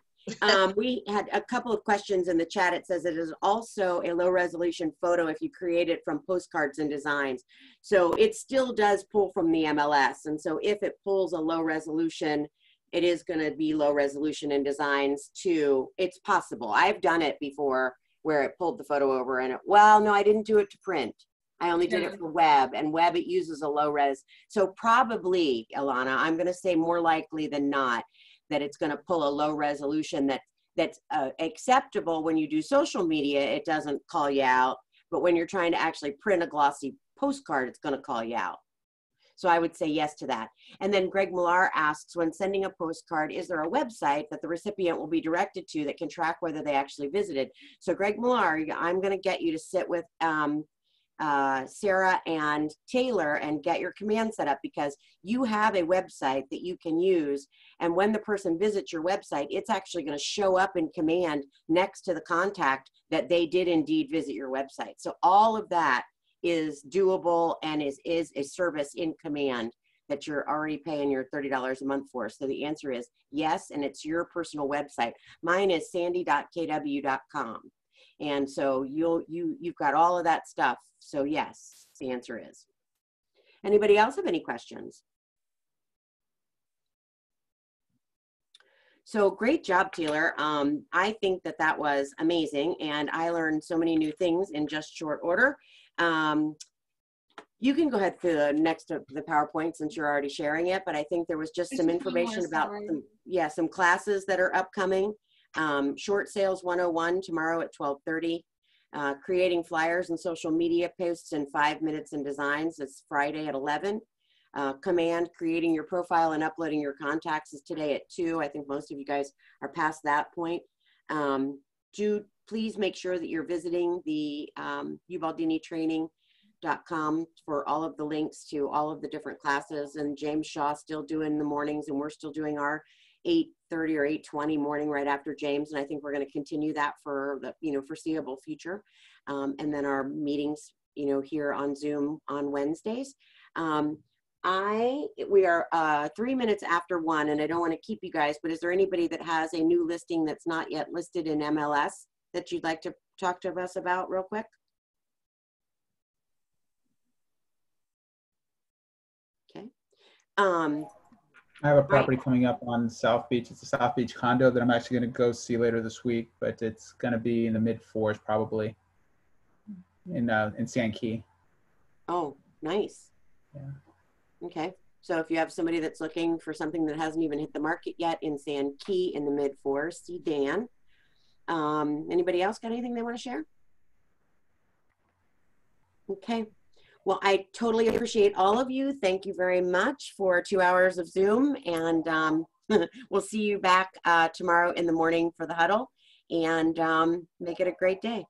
We had a couple of questions in the chat. It says it is also a low resolution photo if you create it from Postcards and Designs. So it still does pull from the MLS. And so if it pulls a low resolution, it is going to be low resolution in Designs too. It's possible. I've done it before where it pulled the photo over and well, no, I didn't do it to print. I only did it for web, and web, it uses a low res. So probably, Ilana, I'm going to say more likely than not that it's going to pull a low resolution that's acceptable when you do social media. It doesn't call you out, but when you're trying to actually print a glossy postcard, it's going to call you out. So I would say yes to that. And then Greg Millar asks, when sending a postcard, is there a website that the recipient will be directed to that can track whether they actually visited? So Greg Millar, I'm going to get you to sit with Sarah and Taylor and get your command set up, because you have a website that you can use. And when the person visits your website, it's actually going to show up in command next to the contact that they did indeed visit your website. So all of that is doable and is a service in command that you're already paying your $30 a month for. So the answer is yes, and it's your personal website. Mine is sandy.kw.com. And so you've got all of that stuff. So yes, the answer is. Anybody else have any questions? So great job, Taylor. I think that that was amazing, and I learned so many new things in just short order. You can go ahead to the next to the PowerPoint since you're already sharing it, but I think there was just some information about some classes that are upcoming. Short Sales 101 tomorrow at 12:30. Creating flyers and social media posts in 5 minutes in designs is Friday at 11. Command, creating your profile and uploading your contacts is today at 2. I think most of you guys are past that point. Do please make sure that you're visiting the ubaldinitraining.com for all of the links to all of the different classes. And James Shaw still doing the mornings, and we're still doing our 8:30 or 8:20 morning right after James. And I think we're going to continue that for the foreseeable future. And then our meetings, here on Zoom on Wednesdays. We are 3 minutes after 1, and I don't want to keep you guys, but is there anybody that has a new listing that's not yet listed in MLS that you'd like to talk to us about real quick? Okay. I have a property coming up on South Beach. It's a South Beach condo that I'm actually going to go see later this week, but it's going to be in the mid-4s probably in Sand Key. Oh, nice. Yeah. Okay. So if you have somebody that's looking for something that hasn't even hit the market yet in Sand Key in the mid-4s, see Dan. Anybody else got anything they want to share? Okay. Well, I totally appreciate all of you. Thank you very much for 2 hours of Zoom, and we'll see you back tomorrow in the morning for the huddle, and make it a great day.